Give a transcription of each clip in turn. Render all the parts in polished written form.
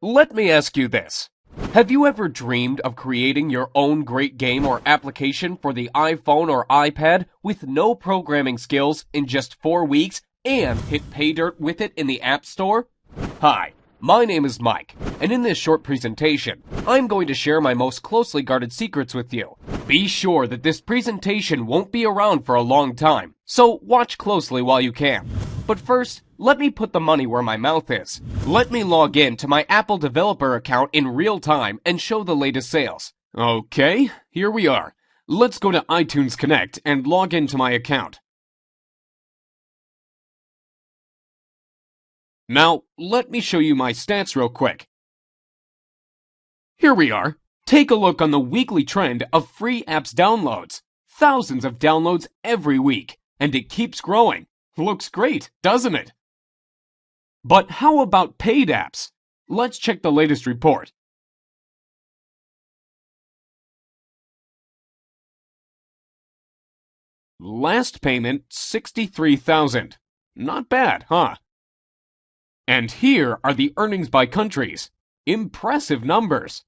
Let me ask you this. Have you ever dreamed of creating your own great game or application for the iPhone or iPad with no programming skills in just 4 weeks and hit pay dirt with it in the App Store? Hi, my name is Mike, and in this short presentation, I'm going to share my most closely guarded secrets with you. Be sure that this presentation won't be around for a long time, so watch closely while you can. But first, let me put the money where my mouth is. Let me log in to my Apple developer account in real time and show the latest sales. Okay, here we are. Let's go to iTunes Connect and log into my account. Now, let me show you my stats real quick. Here we are. Take a look on the weekly trend of free apps downloads. Thousands of downloads every week, and it keeps growing. Looks great, doesn't it? But how about paid apps? Let's check the latest report. Last payment, $63,000. Not bad, huh? And here are the earnings by countries. Impressive numbers.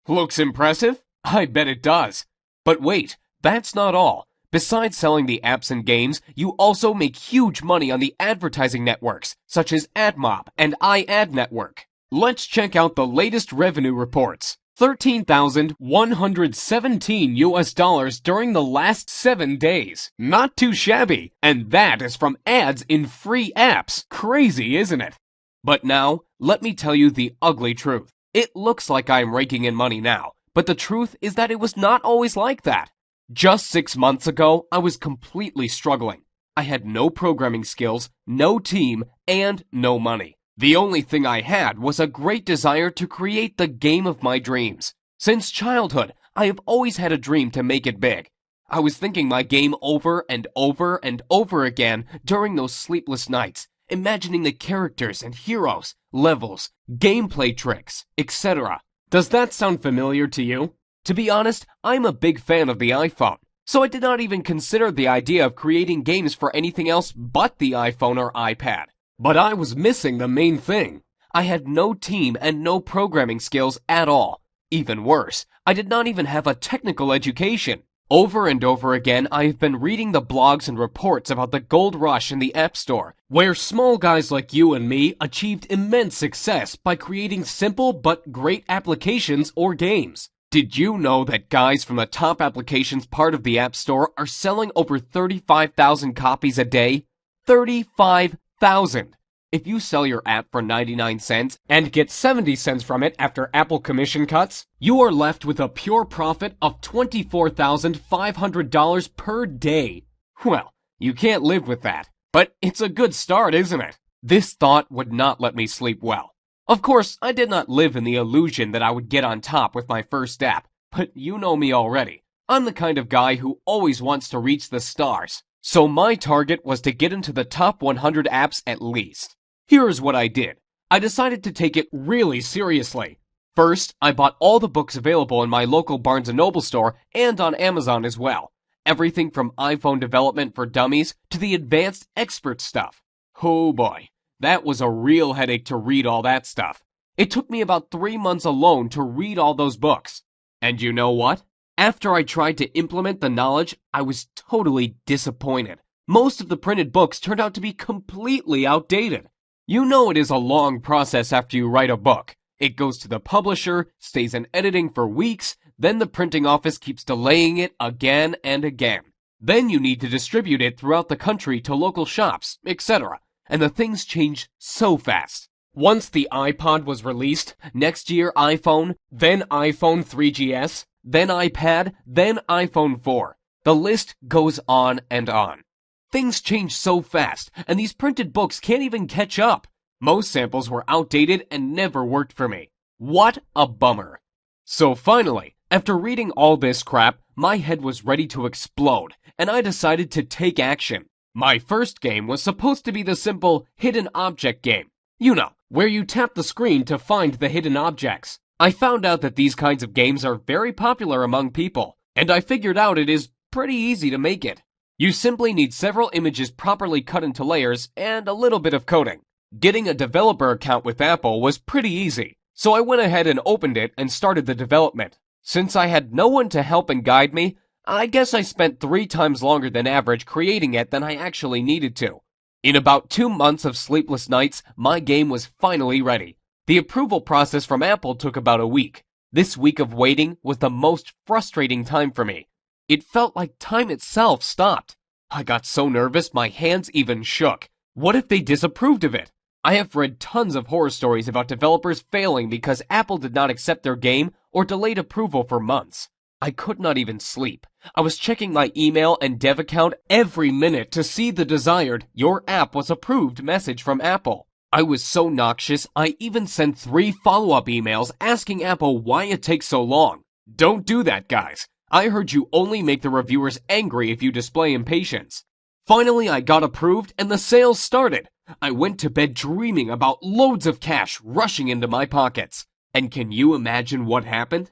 Looks impressive? I bet it does. But wait, that's not all. Besides selling the apps and games, you also make huge money on the advertising networks, such as AdMob and iAdNetwork. Let's check out the latest revenue reports. $13,117 during the last 7 days. Not too shabby. And that is from ads in free apps. Crazy, isn't it? But now, let me tell you the ugly truth. It looks like I'm raking in money now, but the truth is that it was not always like that. Just 6 months ago, I was completely struggling. I had no programming skills, no team, and no money. The only thing I had was a great desire to create the game of my dreams. Since childhood, I have always had a dream to make it big. I was thinking my game over and over and over again during those sleepless nights, imagining the characters and heroes, levels, gameplay tricks, etc. Does that sound familiar to you? To be honest, I'm a big fan of the iPhone, so I did not even consider the idea of creating games for anything else but the iPhone or iPad. But I was missing the main thing. I had no team and no programming skills at all. Even worse, I did not even have a technical education. Over and over again, I have been reading the blogs and reports about the gold rush in the App Store, where small guys like you and me achieved immense success by creating simple but great applications or games. Did you know that guys from the top applications part of the App Store are selling over 35,000 copies a day? 35,000! If you sell your app for 99 cents and get 70 cents from it after Apple commission cuts, you are left with a pure profit of $24,500 per day. Well, you can't live with that, but it's a good start, isn't it? This thought would not let me sleep well. Of course, I did not live in the illusion that I would get on top with my first app, but you know me already. I'm the kind of guy who always wants to reach the stars. So my target was to get into the top 100 apps at least. Here's what I did. I decided to take it really seriously. First, I bought all the books available in my local Barnes & Noble store and on Amazon as well. Everything from iPhone development for dummies to the advanced expert stuff. Oh boy, that was a real headache to read all that stuff. It took me about 3 months alone to read all those books. And you know what? After I tried to implement the knowledge, I was totally disappointed. Most of the printed books turned out to be completely outdated. You know it is a long process after you write a book. It goes to the publisher, stays in editing for weeks, then the printing office keeps delaying it again and again. Then you need to distribute it throughout the country to local shops, etc. And the things change so fast. Once the iPod was released, next year iPhone, then iPhone 3GS, then iPad, then iPhone 4. The list goes on and on. Things change so fast, and these printed books can't even catch up. Most samples were outdated and never worked for me. What a bummer. So finally, after reading all this crap, my head was ready to explode, and I decided to take action. My first game was supposed to be the simple hidden object game. You know, where you tap the screen to find the hidden objects. I found out that these kinds of games are very popular among people, and I figured out it is pretty easy to make it. You simply need several images properly cut into layers and a little bit of coding. Getting a developer account with Apple was pretty easy, so I went ahead and opened it and started the development. Since I had no one to help and guide me, I guess I spent 3 times longer than average creating it than I actually needed to. In about 2 months of sleepless nights, my game was finally ready. The approval process from Apple took about a week. This week of waiting was the most frustrating time for me. It felt like time itself stopped. I got so nervous my hands even shook. What if they disapproved of it? I have read tons of horror stories about developers failing because Apple did not accept their game or delayed approval for months. I could not even sleep. I was checking my email and dev account every minute to see the desired "Your app was approved" message from Apple. I was so noxious, I even sent 3 follow-up emails asking Apple why it takes so long. Don't do that, guys. I heard you only make the reviewers angry if you display impatience. Finally, I got approved and the sales started. I went to bed dreaming about loads of cash rushing into my pockets. And can you imagine what happened?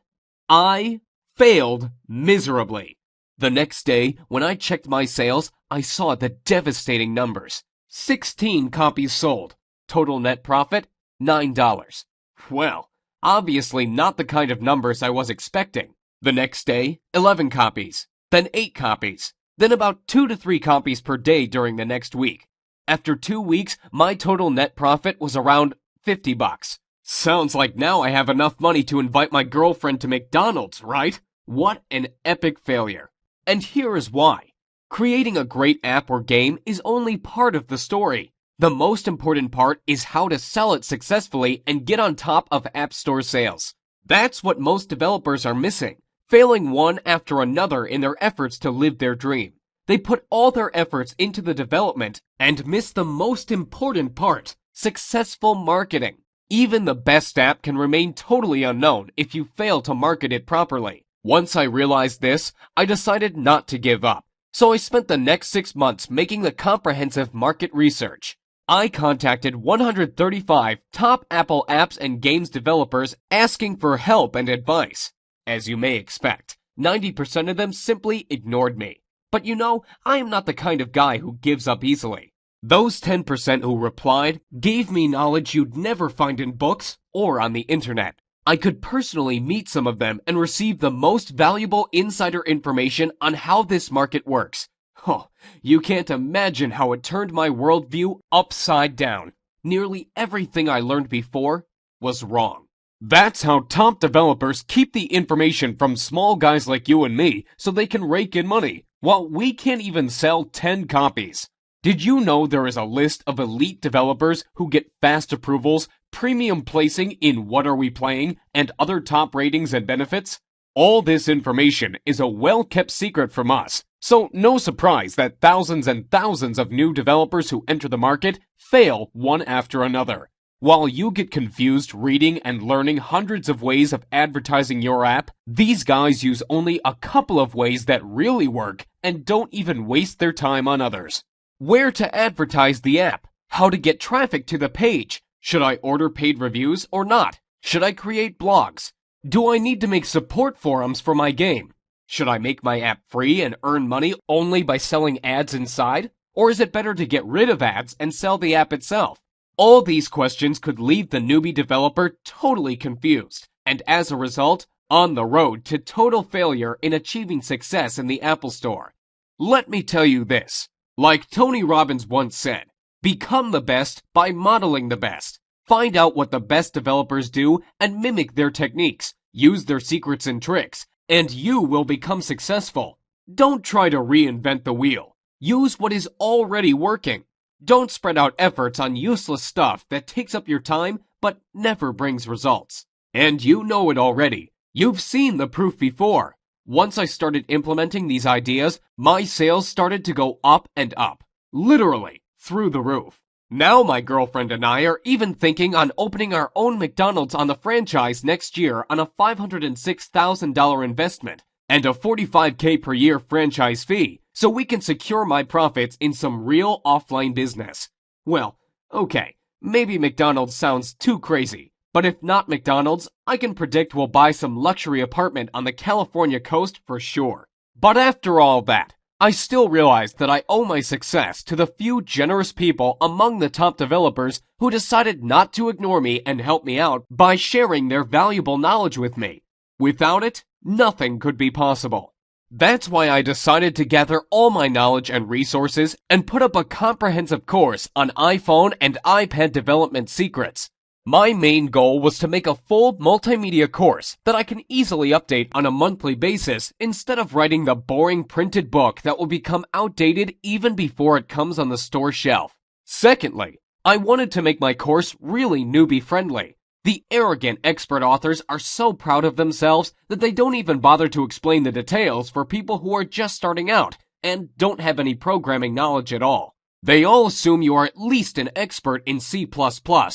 I failed miserably. The next day, when I checked my sales, I saw the devastating numbers. 16 copies sold. Total net profit, $9. Well, obviously not the kind of numbers I was expecting. The next day, 11 copies, then 8 copies, then about 2 to 3 copies per day during the next week. After 2 weeks, my total net profit was around $50. Sounds like now I have enough money to invite my girlfriend to McDonald's, right? What an epic failure. And here is why. Creating a great app or game is only part of the story. The most important part is how to sell it successfully and get on top of App Store sales. That's what most developers are missing, failing one after another in their efforts to live their dream. They put all their efforts into the development and miss the most important part, successful marketing. Even the best app can remain totally unknown if you fail to market it properly. Once I realized this, I decided not to give up. So I spent the next 6 months making the comprehensive market research. I contacted 135 top Apple apps and games developers asking for help and advice. As you may expect, 90% of them simply ignored me. But you know, I am not the kind of guy who gives up easily. Those 10% who replied gave me knowledge you'd never find in books or on the internet. I could personally meet some of them and receive the most valuable insider information on how this market works. Oh, you can't imagine how it turned my worldview upside down. Nearly everything I learned before was wrong. That's how top developers keep the information from small guys like you and me so they can rake in money, while we can't even sell 10 copies. Did you know there is a list of elite developers who get fast approvals, premium placing in What Are We Playing, and other top ratings and benefits? All this information is a well-kept secret from us, so no surprise that thousands and thousands of new developers who enter the market fail one after another. While you get confused reading and learning hundreds of ways of advertising your app, these guys use only a couple of ways that really work and don't even waste their time on others. Where to advertise the app? How to get traffic to the page? Should I order paid reviews or not? Should I create blogs? Do I need to make support forums for my game? Should I make my app free and earn money only by selling ads inside? Or is it better to get rid of ads and sell the app itself? All these questions could leave the newbie developer totally confused, and as a result, on the road to total failure in achieving success in the Apple Store. Let me tell you this. Like Tony Robbins once said, become the best by modeling the best. Find out what the best developers do and mimic their techniques. Use their secrets and tricks, and you will become successful. Don't try to reinvent the wheel. Use what is already working. Don't spread out efforts on useless stuff that takes up your time but never brings results. And you know it already. You've seen the proof before. Once I started implementing these ideas, my sales started to go up and up. Literally, through the roof. Now my girlfriend and I are even thinking on opening our own McDonald's on the franchise next year on a $506,000 investment and a $45K per year franchise fee, so we can secure my profits in some real offline business. Well, okay, maybe McDonald's sounds too crazy, but if not McDonald's, I can predict we'll buy some luxury apartment on the California coast for sure. But after all that, I still realize that I owe my success to the few generous people among the top developers who decided not to ignore me and help me out by sharing their valuable knowledge with me. Without it, nothing could be possible. That's why I decided to gather all my knowledge and resources and put up a comprehensive course on iPhone and iPad development secrets. My main goal was to make a full multimedia course that I can easily update on a monthly basis instead of writing the boring printed book that will become outdated even before it comes on the store shelf. Secondly, I wanted to make my course really newbie friendly. The arrogant expert authors are so proud of themselves that they don't even bother to explain the details for people who are just starting out and don't have any programming knowledge at all. They all assume you are at least an expert in C++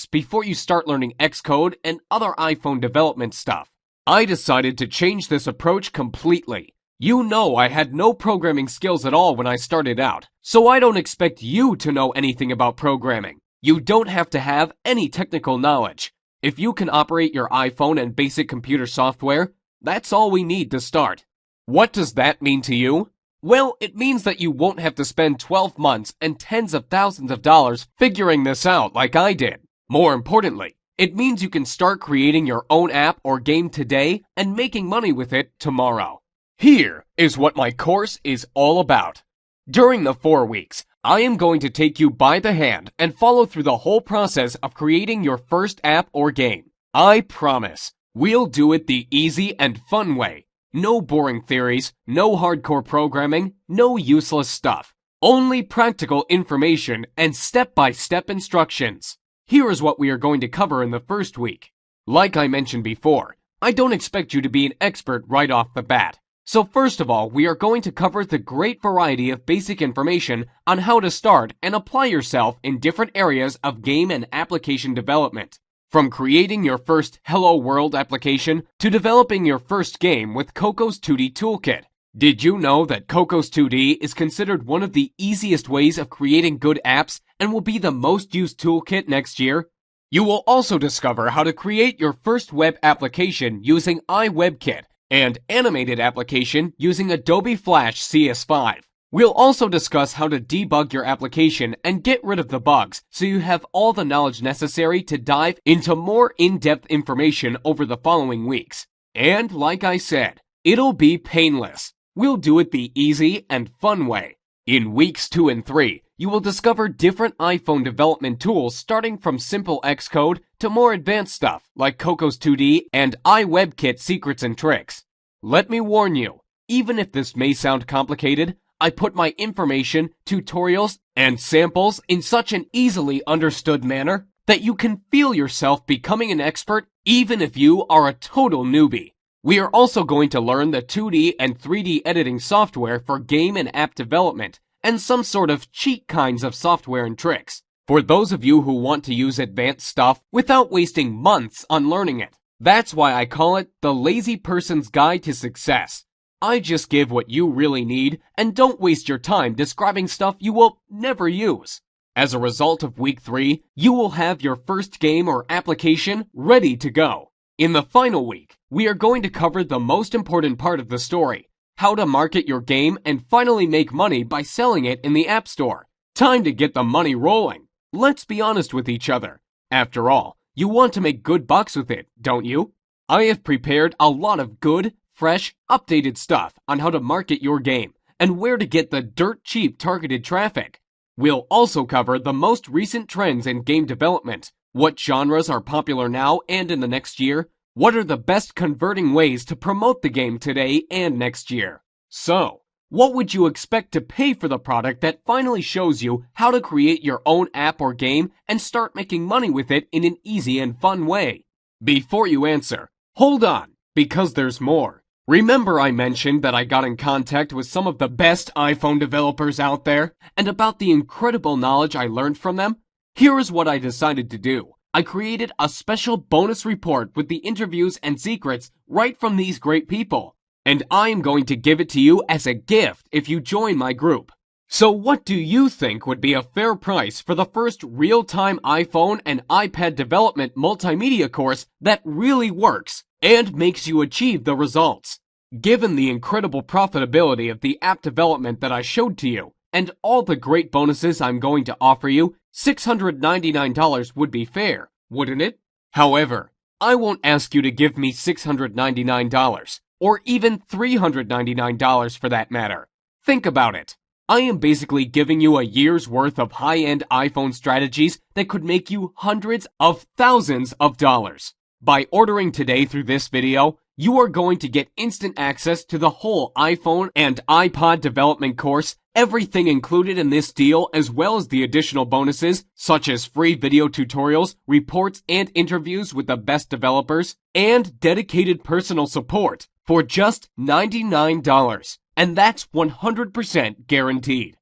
before you start learning Xcode and other iPhone development stuff. I decided to change this approach completely. You know I had no programming skills at all when I started out, so I don't expect you to know anything about programming. You don't have to have any technical knowledge. If you can operate your iPhone and basic computer software, that's all we need to start. What does that mean to you? Well, it means that you won't have to spend 12 months and tens of thousands of dollars figuring this out like I did. More importantly, it means you can start creating your own app or game today and making money with it tomorrow. Here is what my course is all about. During the 4 weeks, I am going to take you by the hand and follow through the whole process of creating your first app or game. I promise, we'll do it the easy and fun way. No boring theories, no hardcore programming, no useless stuff. Only practical information and step-by-step instructions. Here is what we are going to cover in the first week. Like I mentioned before, I don't expect you to be an expert right off the bat. So first of all, we are going to cover the great variety of basic information on how to start and apply yourself in different areas of game and application development. From creating your first Hello World application to developing your first game with Cocos 2D Toolkit. Did you know that Cocos 2D is considered one of the easiest ways of creating good apps and will be the most used toolkit next year? You will also discover how to create your first web application using iWebKit and animated application using Adobe Flash CS5. We'll also discuss how to debug your application and get rid of the bugs so you have all the knowledge necessary to dive into more in-depth information over the following weeks. And like I said, it'll be painless. We'll do it the easy and fun way. In weeks 2 and 3, you will discover different iPhone development tools starting from simple Xcode to more advanced stuff like Cocos 2D and iWebKit secrets and tricks. Let me warn you, even if this may sound complicated, I put my information, tutorials, and samples in such an easily understood manner that you can feel yourself becoming an expert even if you are a total newbie. We are also going to learn the 2D and 3D editing software for game and app development, and some sort of cheat kinds of software and tricks, for those of you who want to use advanced stuff without wasting months on learning it. That's why I call it the Lazy Person's Guide to Success. I just give what you really need and don't waste your time describing stuff you will never use. As a result of week 3, you will have your first game or application ready to go. In the final week, we are going to cover the most important part of the story, how to market your game and finally make money by selling it in the App Store. Time to get the money rolling. Let's be honest with each other. After all, you want to make good bucks with it, don't you? I have prepared a lot of good, fresh, updated stuff on how to market your game and where to get the dirt cheap targeted traffic. We'll also cover the most recent trends in game development, what genres are popular now and in the next year, what are the best converting ways to promote the game today and next year. So, what would you expect to pay for the product that finally shows you how to create your own app or game and start making money with it in an easy and fun way? Before you answer, hold on, because there's more. Remember I mentioned that I got in contact with some of the best iPhone developers out there, and about the incredible knowledge I learned from them? Here is what I decided to do. I created a special bonus report with the interviews and secrets right from these great people, and I am going to give it to you as a gift if you join my group. So what do you think would be a fair price for the first real-time iPhone and iPad development multimedia course that really works and makes you achieve the results? Given the incredible profitability of the app development that I showed to you, and all the great bonuses I'm going to offer you, $699 would be fair, wouldn't it? However, I won't ask you to give me $699, or even $399 for that matter. Think about it. I am basically giving you a year's worth of high-end iPhone strategies that could make you hundreds of thousands of dollars. By ordering today through this video, you are going to get instant access to the whole iPhone and iPod development course, everything included in this deal, as well as the additional bonuses such as free video tutorials, reports, and interviews with the best developers, and dedicated personal support for just $99. And that's 100% guaranteed.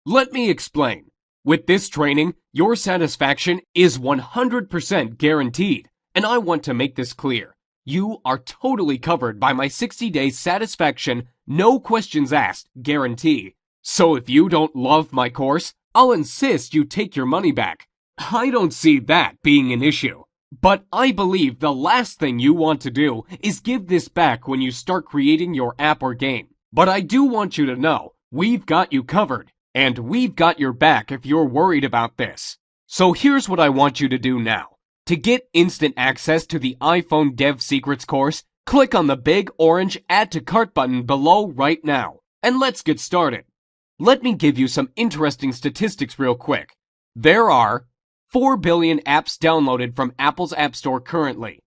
Let me explain. With this training, your satisfaction is 100% guaranteed, and I want to make this clear. You are totally covered by my 60-day satisfaction, no questions asked guarantee. So if you don't love my course, I'll insist you take your money back. I don't see that being an issue. But I believe the last thing you want to do is give this back when you start creating your app or game. But I do want you to know, we've got you covered, and we've got your back if you're worried about this. So here's what I want you to do now. To get instant access to the iPhone Dev Secrets course, click on the big orange Add to Cart button below right now. And let's get started. Let me give you some interesting statistics real quick. There are 4 billion apps downloaded from Apple's App Store currently.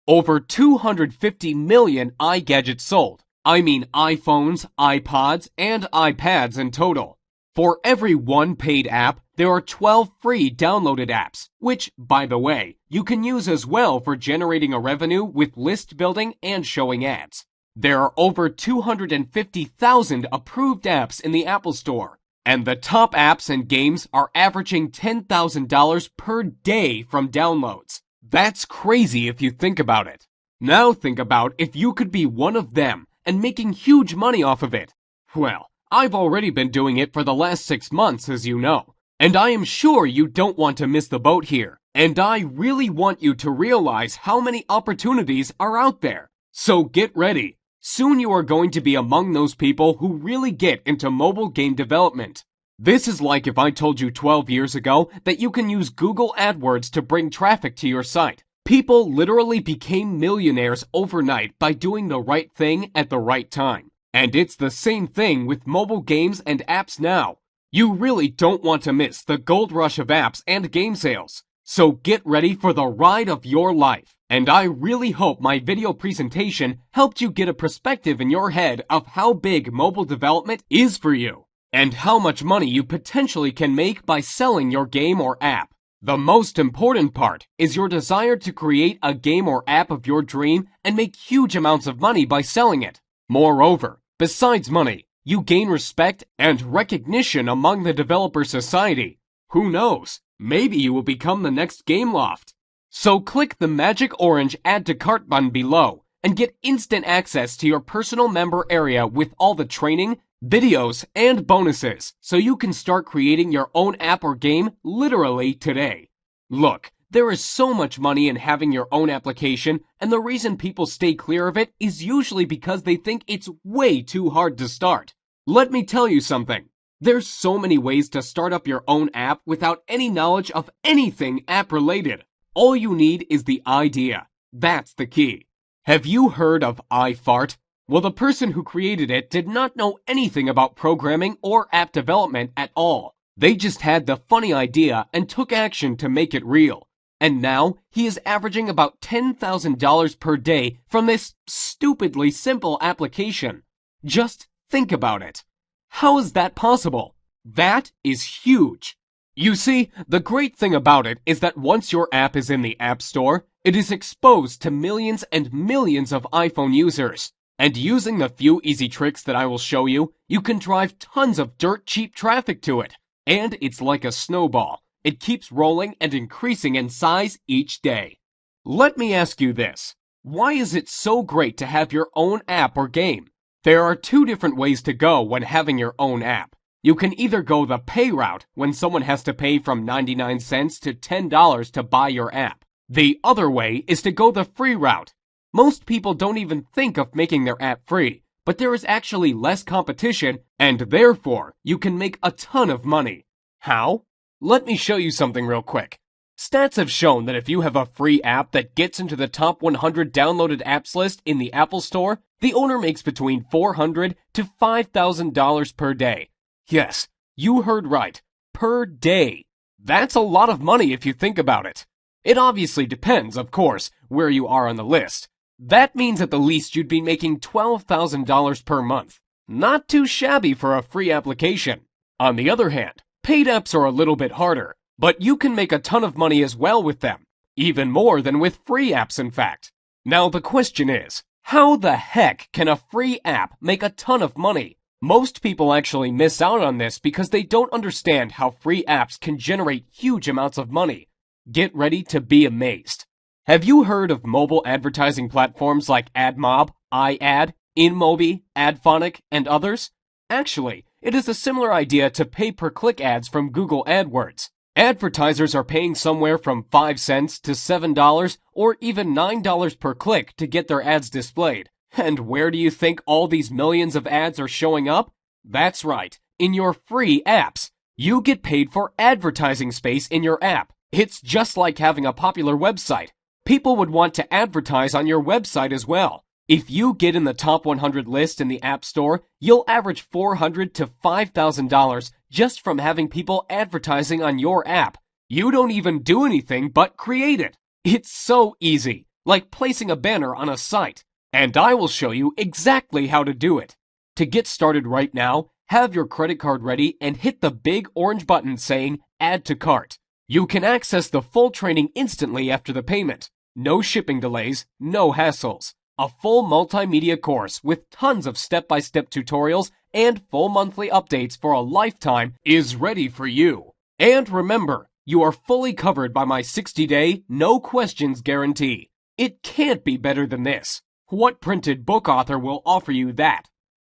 Over 250 million iGadgets sold. I mean iPhones, iPods, and iPads in total. For every one paid app, there are 12 free downloaded apps, which, by the way, you can use as well for generating a revenue with list building and showing ads. There are over 250,000 approved apps in the Apple Store, and the top apps and games are averaging $10,000 per day from downloads. That's crazy if you think about it. Now think about if you could be one of them and making huge money off of it. Well, I've already been doing it for the last 6 months, as you know. And I am sure you don't want to miss the boat here. And I really want you to realize how many opportunities are out there. So get ready. Soon you are going to be among those people who really get into mobile game development. This is like if I told you 12 years ago that you can use Google AdWords to bring traffic to your site. People literally became millionaires overnight by doing the right thing at the right time. And it's the same thing with mobile games and apps now. You really don't want to miss the gold rush of apps and game sales. So get ready for the ride of your life. And I really hope my video presentation helped you get a perspective in your head of how big mobile development is for you, and how much money you potentially can make by selling your game or app. The most important part is your desire to create a game or app of your dream and make huge amounts of money by selling it. Moreover, besides money, you gain respect and recognition among the developer society. Who knows? Maybe you will become the next Gameloft. So click the magic orange Add to Cart button below and get instant access to your personal member area with all the training, videos, and bonuses so you can start creating your own app or game literally today. Look, there is so much money in having your own application, and the reason people stay clear of it is usually because they think it's way too hard to start. Let me tell you something. There's so many ways to start up your own app without any knowledge of anything app-related. All you need is the idea. That's the key. Have you heard of iFart? Well, the person who created it did not know anything about programming or app development at all. They just had the funny idea and took action to make it real. And now he is averaging about $10,000 per day from this stupidly simple application. Just think about it. How is that possible? That is huge. You see, the great thing about it is that once your app is in the App Store, it is exposed to millions and millions of iPhone users. And using the few easy tricks that I will show you, you can drive tons of dirt cheap traffic to it. And it's like a snowball. It keeps rolling and increasing in size each day. Let me ask you this. Why is it so great to have your own app or game? There are 2 different ways to go when having your own app. You can either go the pay route, when someone has to pay from 99 cents to $10 to buy your app. The other way is to go the free route. Most people don't even think of making their app free, but there is actually less competition, and therefore you can make a ton of money. How? Let me show you something real quick. Stats have shown that if you have a free app that gets into the top 100 downloaded apps list in the Apple Store, the owner makes between $400 to $5,000 per day. Yes, you heard right. Per day. That's a lot of money if you think about it. It obviously depends, of course, where you are on the list. That means at the least you'd be making $12,000 per month. Not too shabby for a free application. On the other hand, paid apps are a little bit harder, but you can make a ton of money as well with them. Even more than with free apps, in fact. Now the question is, how the heck can a free app make a ton of money? Most people actually miss out on this because they don't understand how free apps can generate huge amounts of money. Get ready to be amazed. Have you heard of mobile advertising platforms like AdMob, iAd, InMobi, AdPhonic, and others? Actually, it is a similar idea to pay-per-click ads from Google AdWords. Advertisers are paying somewhere from 5 cents to $7 or even $9 per click to get their ads displayed. And where do you think all these millions of ads are showing up? That's right, in your free apps. You get paid for advertising space in your app. It's just like having a popular website. People would want to advertise on your website as well. If you get in the top 100 list in the App Store, you'll average $400 to $5,000 just from having people advertising on your app. You don't even do anything but create it. It's so easy, like placing a banner on a site. And I will show you exactly how to do it. To get started right now, have your credit card ready and hit the big orange button saying Add to Cart. You can access the full training instantly after the payment. No shipping delays, no hassles. A full multimedia course with tons of step-by-step tutorials and full monthly updates for a lifetime is ready for you. And remember, you are fully covered by my 60-day, no questions guarantee. It can't be better than this. What printed book author will offer you that?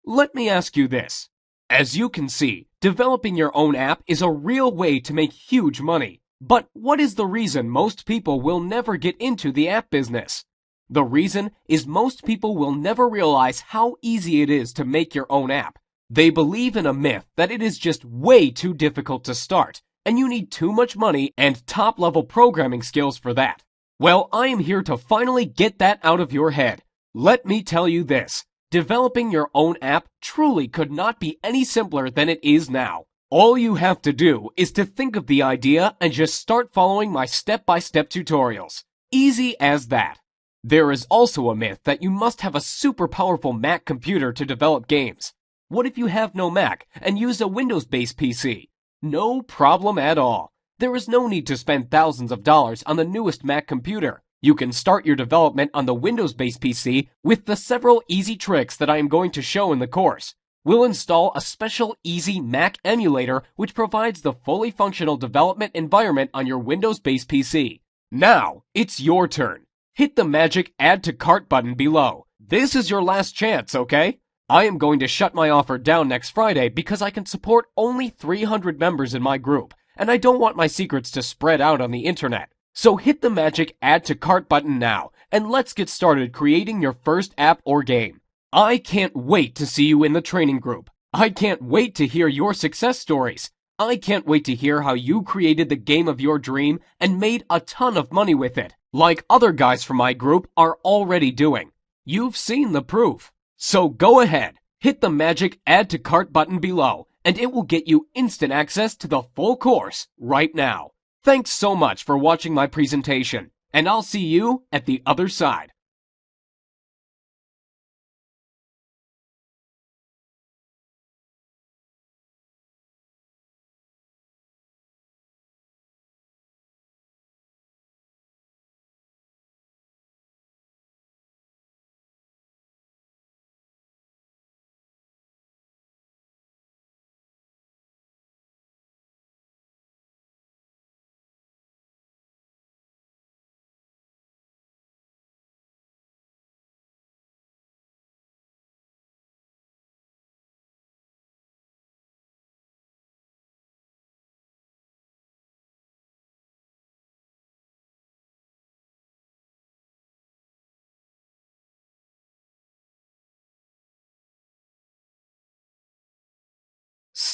Let me ask you this. As you can see, developing your own app is a real way to make huge money. But what is the reason most people will never get into the app business? The reason is most people will never realize how easy it is to make your own app. They believe in a myth that it is just way too difficult to start, and you need too much money and top-level programming skills for that. Well, I am here to finally get that out of your head. Let me tell you this. Developing your own app truly could not be any simpler than it is now. All you have to do is to think of the idea and just start following my step-by-step tutorials. Easy as that. There is also a myth that you must have a super powerful Mac computer to develop games. What if you have no Mac and use a Windows-based PC? No problem at all. There is no need to spend thousands of dollars on the newest Mac computer. You can start your development on the Windows-based PC with the several easy tricks that I am going to show in the course. We'll install a special easy Mac emulator which provides the fully functional development environment on your Windows-based PC. Now, it's your turn. Hit the magic Add to Cart button below. This is your last chance, okay? I am going to shut my offer down next Friday because I can support only 300 members in my group, and I don't want my secrets to spread out on the internet. So hit the magic Add to Cart button now, and let's get started creating your first app or game. I can't wait to see you in the training group. I can't wait to hear your success stories. I can't wait to hear how you created the game of your dream and made a ton of money with it, like other guys from my group are already doing. You've seen the proof. So go ahead, hit the magic Add to Cart button below, and it will get you instant access to the full course right now. Thanks so much for watching my presentation, and I'll see you at the other side.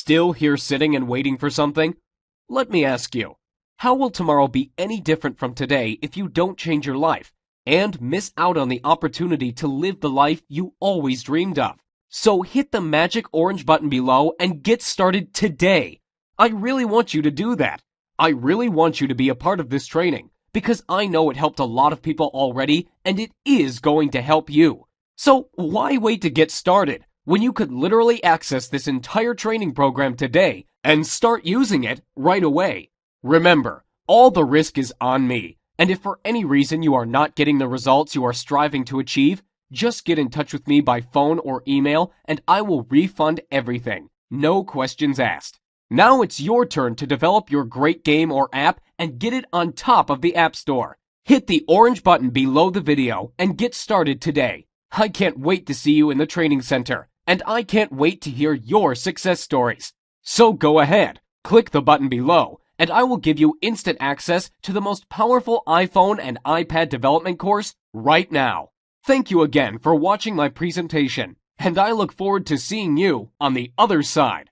Still here sitting and waiting for something? Let me ask you, how will tomorrow be any different from today if you don't change your life and miss out on the opportunity to live the life you always dreamed of? So hit the magic orange button below and get started today. I really want you to do that. I really want you to be a part of this training because I know it helped a lot of people already and it is going to help you. So why wait to get started when you could literally access this entire training program today and start using it right away? Remember, all the risk is on me, and if for any reason you are not getting the results you are striving to achieve, just get in touch with me by phone or email and I will refund everything. No questions asked. Now it's your turn to develop your great game or app and get it on top of the App Store. Hit the orange button below the video and get started today. I can't wait to see you in the training center, and I can't wait to hear your success stories. So go ahead, click the button below, and I will give you instant access to the most powerful iPhone and iPad development course right now. Thank you again for watching my presentation, and I look forward to seeing you on the other side.